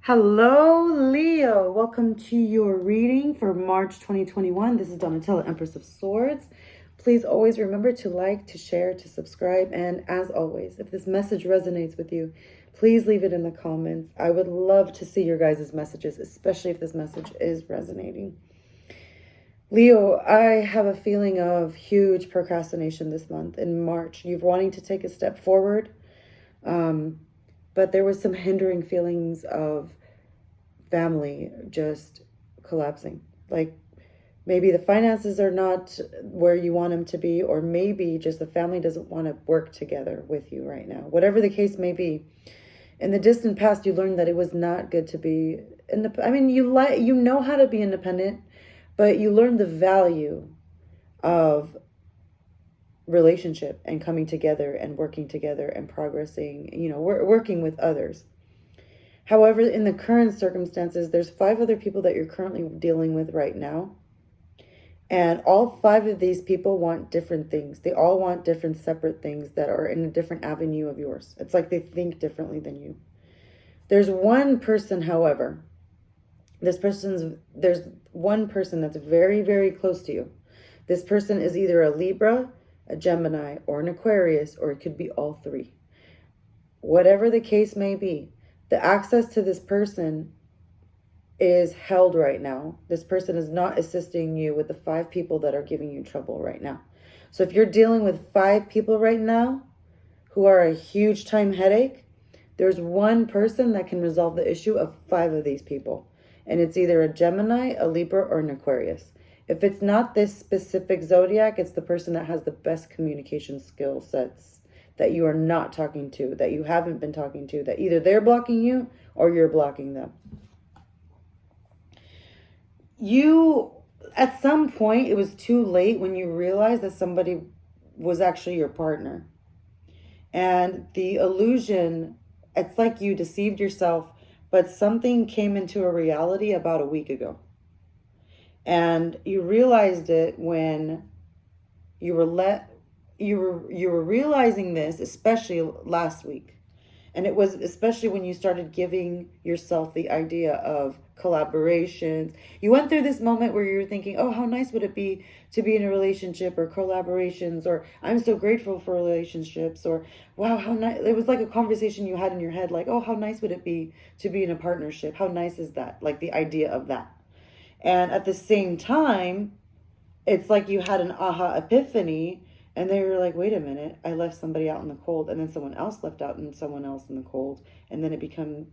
Hello, Leo. Welcome to your reading for March 2021. This is Donatella, Empress of Swords. Please always remember to like, to share, to subscribe. And as always, if this message resonates with you, please leave it in the comments. I would love to see your guys' messages, especially if this message is resonating. Leo, I have a feeling of huge procrastination this month in March. You're wanting to take a step forward, but there was some hindering feelings of family just collapsing. Like maybe the finances are not where you want them to be, or maybe just the family doesn't want to work together with you right now. Whatever the case may be. In the distant past, you learned that it was not good to be you know how to be independent, but you learned the value of relationship and coming together and working together and progressing, working with others. However, in the current circumstances, there's 5 other people that you're currently dealing with right now. And all 5 of these people want different things. They all want different separate things that are in a different avenue of yours. It's like they think differently than you. There's one person, however, there's one person that's very, very close to you. This person is either a Libra, a Gemini, or an Aquarius, or it could be all 3. Whatever the case may be, the access to this person is held right now. This person is not assisting you with the 5 people that are giving you trouble right now. So if you're dealing with 5 people right now who are a huge time headache, there's one person that can resolve the issue of 5 of these people. And it's either a Gemini, a Libra, or an Aquarius. If it's not this specific zodiac, it's the person that has the best communication skill sets that you are not talking to, that you haven't been talking to, that either they're blocking you or you're blocking them. At some point, it was too late when you realized that somebody was actually your partner. And the illusion, it's like you deceived yourself, but something came into a reality about a week ago. And you realized it when you were realizing this, especially last week. And it was especially when you started giving yourself the idea of collaborations. You went through this moment where you were thinking, oh, how nice would it be to be in a relationship, or collaborations, or I'm so grateful for relationships, or wow, how nice. It was like a conversation you had in your head, like, oh, how nice would it be to be in a partnership? How nice is that? Like the idea of that. And at the same time, it's like you had an aha epiphany. And they were like, wait a minute, I left somebody out in the cold, and then someone else left out and someone else in the cold. And then it became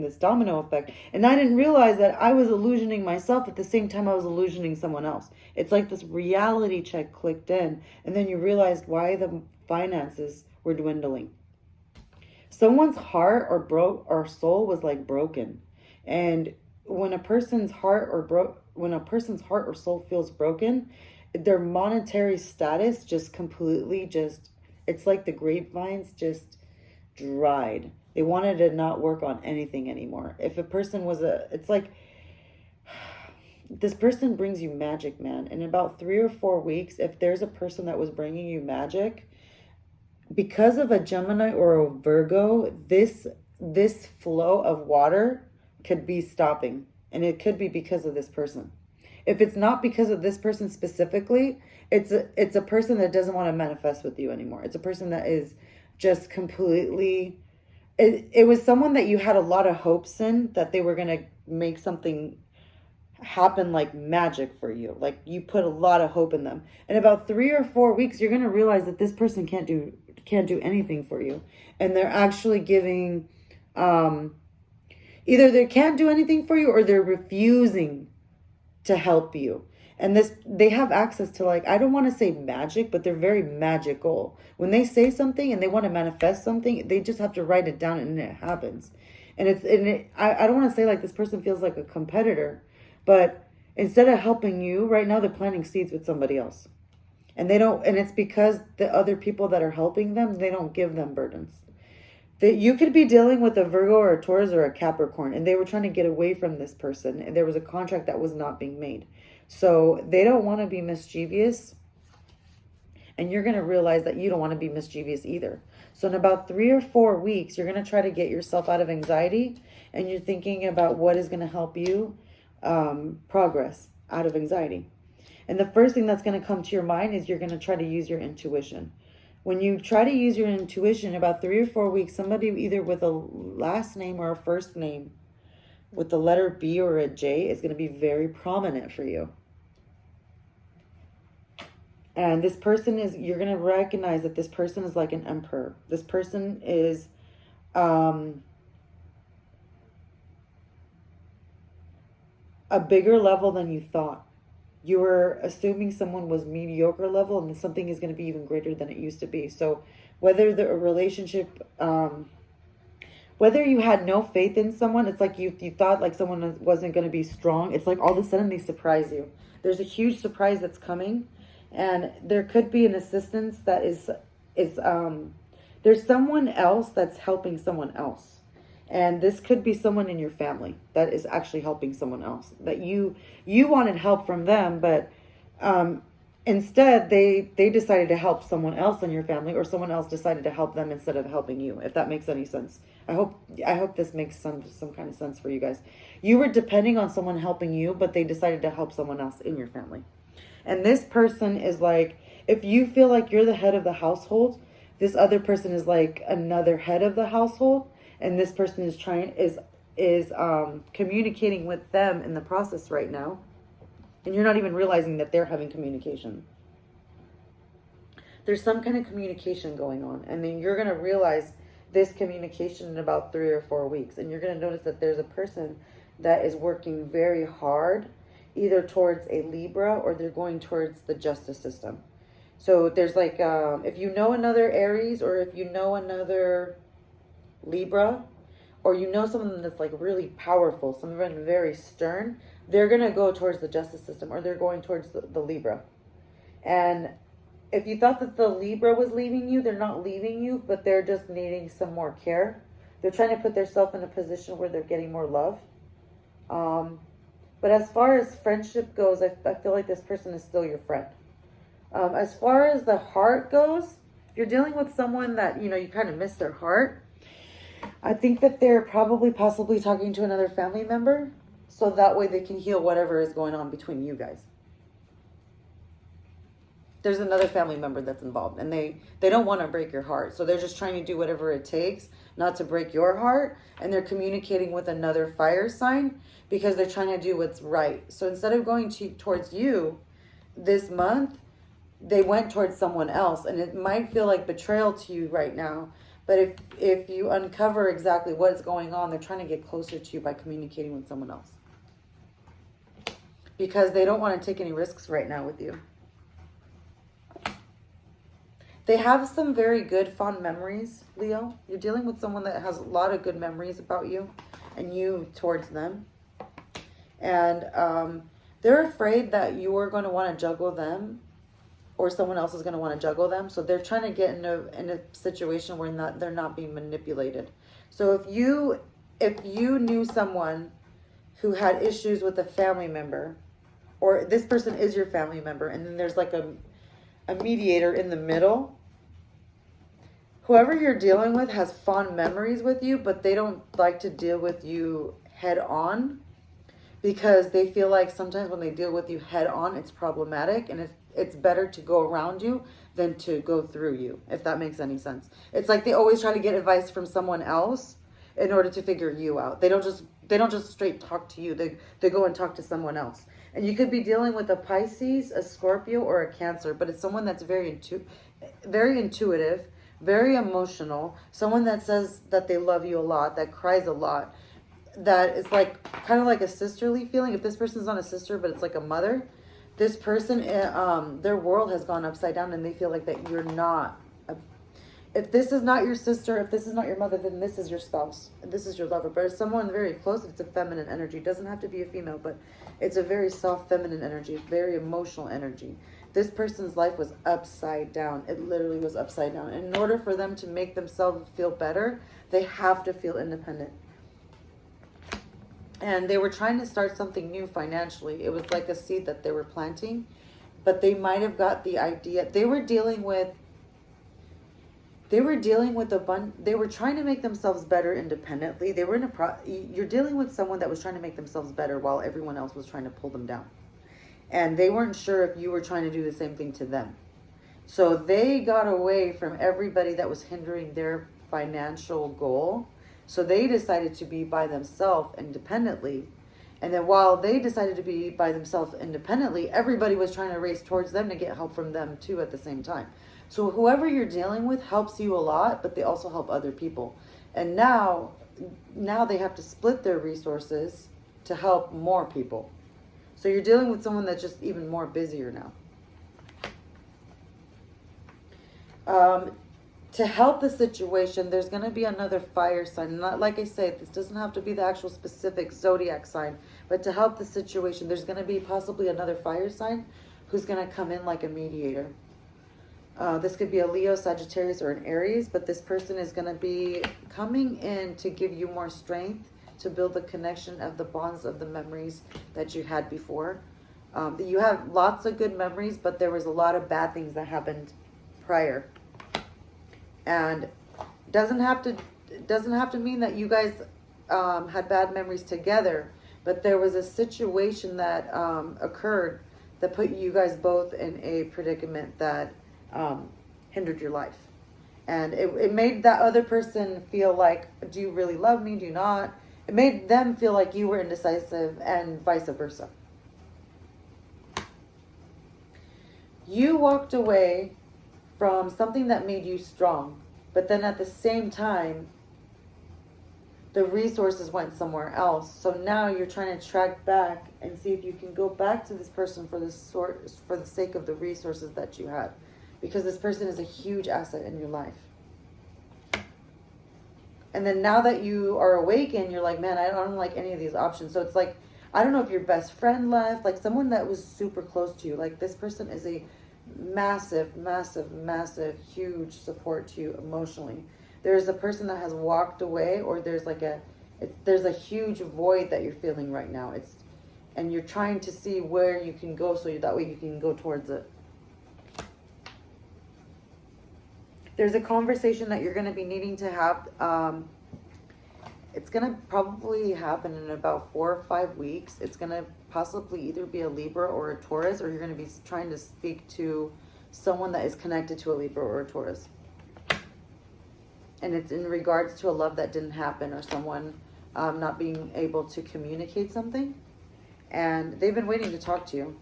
this domino effect. And I didn't realize that I was illusioning myself at the same time I was illusioning someone else. It's like this reality check clicked in, and then you realized why the finances were dwindling. Someone's heart or soul was like broken. And when a person's heart or soul feels broken, their monetary status just completely it's like the grapevines just dried. They wanted to not work on anything anymore. If a person it's like this person brings you magic, man. In about 3 or 4 weeks, if there's a person that was bringing you magic, because of a Gemini or a Virgo, this flow of water could be stopping, and it could be because of this person. If it's not because of this person specifically, it's a person that doesn't want to manifest with you anymore. It's a person that is just completely... It was someone that you had a lot of hopes in, that they were going to make something happen like magic for you. Like you put a lot of hope in them. In about 3 or 4 weeks, you're going to realize that this person can't do anything for you. And they're actually giving... either they can't do anything for you, or they're refusing to help you. And they have access to, like, I don't want to say magic, but they're very magical. When they say something and they want to manifest something, they just have to write it down and it happens. And I don't want to say like this person feels like a competitor, but instead of helping you right now, they're planting seeds with somebody else. And it's because the other people that are helping them, they don't give them burdens. That you could be dealing with a Virgo or a Taurus or a Capricorn, and they were trying to get away from this person, and there was a contract that was not being made. So they don't want to be mischievous, and you're going to realize that you don't want to be mischievous either. So in about 3 or 4 weeks, you're going to try to get yourself out of anxiety, and you're thinking about what is going to help you progress out of anxiety. And the first thing that's going to come to your mind is you're going to try to use your intuition. When you try to use your intuition, about 3 or 4 weeks, somebody either with a last name or a first name with the letter B or a J is going to be very prominent for you. And this person is, you're going to recognize that this person is like an emperor. This person is a bigger level than you thought. You were assuming someone was mediocre level, and something is going to be even greater than it used to be. So whether the relationship, whether you had no faith in someone, it's like you thought like someone wasn't going to be strong. It's like all of a sudden they surprise you. There's a huge surprise that's coming, and there could be an assistance that is there's someone else that's helping someone else. And this could be someone in your family that is actually helping someone else. That you wanted help from them, but instead they decided to help someone else in your family, or someone else decided to help them instead of helping you, if that makes any sense. I hope this makes some kind of sense for you guys. You were depending on someone helping you, but they decided to help someone else in your family. And this person is like, if you feel like you're the head of the household, this other person is like another head of the household. And this person is communicating with them in the process right now. And you're not even realizing that they're having communication. There's some kind of communication going on. And then you're going to realize this communication in about 3 or 4 weeks. And you're going to notice that there's a person that is working very hard, either towards a Libra or they're going towards the justice system. So there's like, if you know another Aries, or if you know another Libra, or you know someone that's like really powerful, someone very stern, they're going to go towards the justice system, or they're going towards the Libra. And if you thought that the Libra was leaving you, they're not leaving you, but they're just needing some more care. They're trying to put themselves in a position where they're getting more love. But as far as friendship goes, I feel like this person is still your friend. As far as the heart goes, you're dealing with someone that, you kind of miss their heart. I think that they're possibly talking to another family member, so that way they can heal whatever is going on between you guys. There's another family member that's involved, and they don't want to break your heart, so they're just trying to do whatever it takes not to break your heart, and they're communicating with another fire sign because they're trying to do what's right. So instead of going towards you this month, they went towards someone else, and it might feel like betrayal to you right now. But if you uncover exactly what is going on, they're trying to get closer to you by communicating with someone else. Because they don't want to take any risks right now with you. They have some very good, fond memories, Leo. You're dealing with someone that has a lot of good memories about you, and you towards them. And they're afraid that you are going to want to juggle them, or someone else is going to want to juggle them. So they're trying to get in a situation where they're not being manipulated. So if you knew someone who had issues with a family member, or this person is your family member, and then there's like a mediator in the middle, whoever you're dealing with has fond memories with you, but they don't like to deal with you head on, because they feel like sometimes when they deal with you head on, it's problematic, and it's better to go around you than to go through you, if that makes any sense. It's like they always try to get advice from someone else in order to figure you out. They don't just straight talk to you. They go and talk to someone else. And you could be dealing with a Pisces, a Scorpio, or a Cancer, but it's someone that's very intuitive, very emotional, someone that says that they love you a lot, that cries a lot, that is like kind of like a sisterly feeling. If this person's not a sister, but it's like a mother, this person, their world has gone upside down, and they feel like that you're not. If this is not your sister, if this is not your mother, then this is your spouse. This is your lover. But if someone very close, it's a feminine energy. It doesn't have to be a female, but it's a very soft feminine energy, very emotional energy. This person's life was upside down. It literally was upside down. And in order for them to make themselves feel better, they have to feel independent. And they were trying to start something new financially. It was like a seed that they were planting, but they might have got the idea. They were dealing with They were dealing with they were trying to make themselves better independently. They were in you're dealing with someone that was trying to make themselves better while everyone else was trying to pull them down. And they weren't sure if you were trying to do the same thing to them. So they got away from everybody that was hindering their financial goal. So they decided to be by themselves independently. And then while they decided to be by themselves independently, everybody was trying to race towards them to get help from them too at the same time. So whoever you're dealing with helps you a lot, but they also help other people. And now they have to split their resources to help more people. So you're dealing with someone that's just even more busier now. To help the situation, there's going to be another fire sign. Not, like I said, this doesn't have to be the actual specific zodiac sign, but to help the situation, there's going to be possibly another fire sign who's going to come in like a mediator. This could be a Leo, Sagittarius, or an Aries, but this person is going to be coming in to give you more strength, to build the connection of the bonds of the memories that you had before. You have lots of good memories, but there was a lot of bad things that happened prior. And doesn't have to mean that you guys had bad memories together, but there was a situation that occurred that put you guys both in a predicament that hindered your life. And it made that other person feel like, do you really love me? Do you not? It made them feel like you were indecisive, and vice versa. You walked away from something that made you strong, but then at the same time, the resources went somewhere else. So now you're trying to track back and see if you can go back to this person for the sake of the resources that you had, because this person is a huge asset in your life. And then now that you are awakened, you're like, man, I don't like any of these options. So it's like, I don't know if your best friend left, like someone that was super close to you. Like this person is a massive, massive, massive, huge support to you emotionally. There's a person that has walked away, or there's like there's a huge void that you're feeling right now. And you're trying to see where you can go, so that way you can go towards it. There's a conversation that you're going to be needing to have. It's going to probably happen in about 4 or 5 weeks. It's going to possibly either be a Libra or a Taurus, or you're going to be trying to speak to someone that is connected to a Libra or a Taurus. And it's in regards to a love that didn't happen, or someone not being able to communicate something. And they've been waiting to talk to you.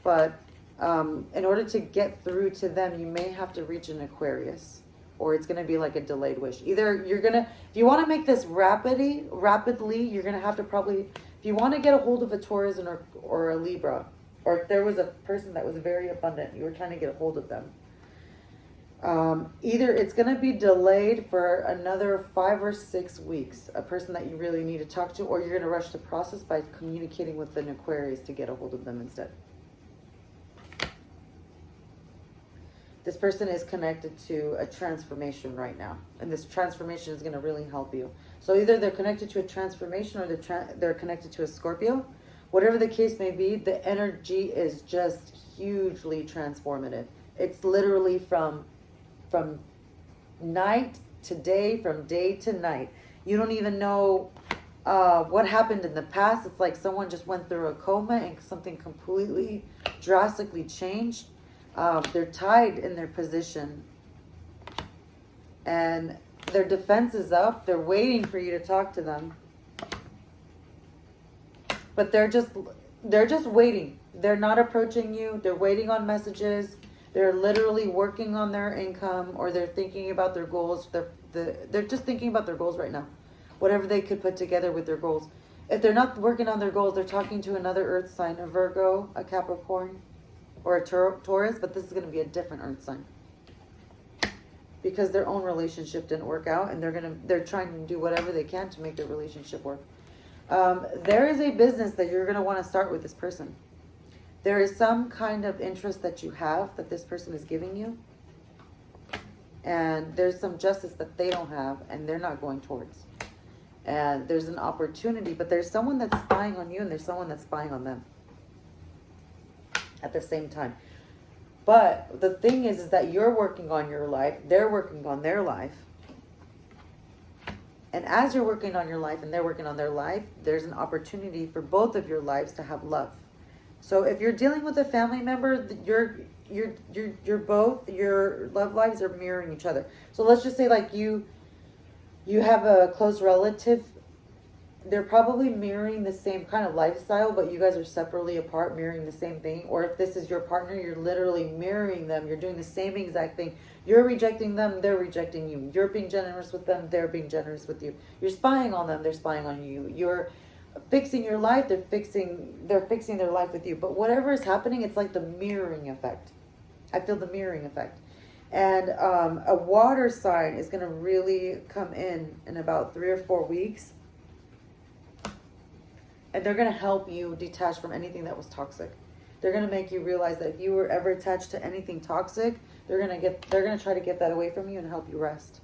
But in order to get through to them, you may have to reach an Aquarius, or it's going to be like a delayed wish. Either you're going to, if you want to make this rapidly, you're going to have to probably, if you want to get a hold of a Taurus or a Libra, or if there was a person that was very abundant, you were trying to get a hold of them. Either it's going to be delayed for another 5 or 6 weeks, a person that you really need to talk to, or you're going to rush the process by communicating with an Aquarius to get a hold of them instead. This person is connected to a transformation right now, and this transformation is going to really help you. So either they're connected to a transformation, or they're connected to a Scorpio. Whatever the case may be, the energy is just hugely transformative. It's literally from night to day, from day to night. You don't even know what happened in the past. It's like someone just went through a coma and something completely drastically changed. They're tied in their position, and their defense is up. They're waiting for you to talk to them, but they're just waiting. They're not approaching you. They're waiting on messages. They're literally working on their income, or they're thinking about their goals. They're just thinking about their goals right now, whatever they could put together with their goals. If they're not working on their goals, they're talking to another earth sign, a Virgo, a Capricorn, or a Taurus, but this is going to be a different earth sign, because their own relationship didn't work out, and they're trying to do whatever they can to make their relationship work. There is a business that you're going to want to start with this person. There is some kind of interest that you have that this person is giving you, and there's some justice that they don't have and they're not going towards. And there's an opportunity, but there's someone that's spying on you, and there's someone that's spying on them at the same time. But the thing is that you're working on your life, they're working on their life. And as you're working on your life and they're working on their life, there's an opportunity for both of your lives to have love. So if you're dealing with a family member, you're both, your love lives are mirroring each other. So let's just say like you have a close relative, they're probably mirroring the same kind of lifestyle, but you guys are separately apart, mirroring the same thing. Or if this is your partner, you're literally mirroring them. You're doing the same exact thing. You're rejecting them, they're rejecting you. You're being generous with them, they're being generous with you. You're spying on them, they're spying on you. You're fixing your life, they're fixing their life with you. But whatever is happening, it's like the mirroring effect. I feel the mirroring effect. And a water sign is going to really come in about 3 or 4 weeks. And they're going to help you detach from anything that was toxic. They're going to make you realize that if you were ever attached to anything toxic, they're going to try to get that away from you and help you rest.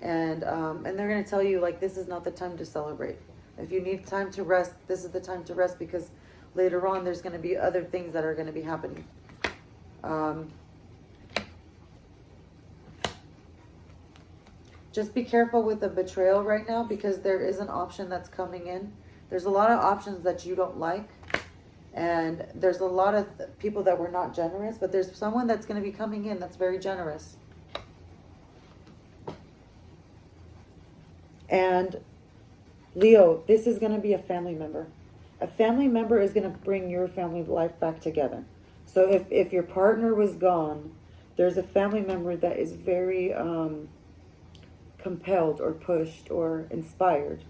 And they're going to tell you, like, this is not the time to celebrate. If you need time to rest, this is the time to rest, because later on there's going to be other things that are going to be happening. Just be careful with the betrayal right now, because there is an option that's coming in. There's a lot of options that you don't like. And there's a lot of people that were not generous, but there's someone that's going to be coming in that's very generous. And Leo, this is going to be a family member. A family member is going to bring your family life back together. So if your partner was gone, there's a family member that is very compelled or pushed or inspired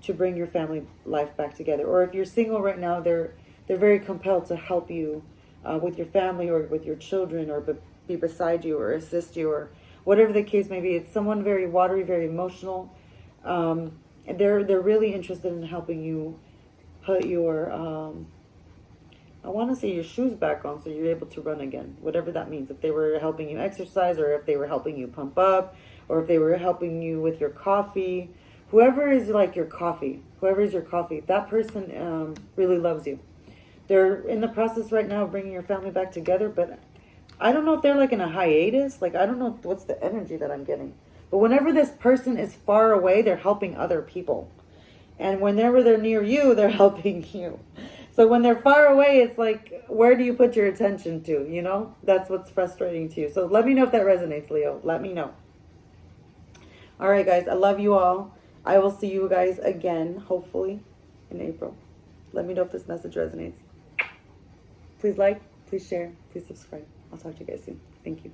to bring your family life back together. Or if you're single right now, they're very compelled to help you with your family or with your children, or be beside you or assist you, or whatever the case may be. It's someone very watery, very emotional. They're really interested in helping you put your I want to say your shoes back on, so you're able to run again, whatever that means. If they were helping you exercise, or if they were helping you pump up, or if they were helping you with your coffee, whoever is like your coffee, that person really loves you. They're in the process right now of bringing your family back together, but I don't know if they're like in a hiatus. Like, I don't know what's the energy that I'm getting. But whenever this person is far away, they're helping other people. And whenever they're near you, they're helping you. So when they're far away, it's like, where do you put your attention to? You know, that's what's frustrating to you. So let me know if that resonates, Leo. Let me know. All right, guys, I love you all. I will see you guys again, hopefully, in April. Let me know if this message resonates. Please like, please share, please subscribe. I'll talk to you guys soon. Thank you.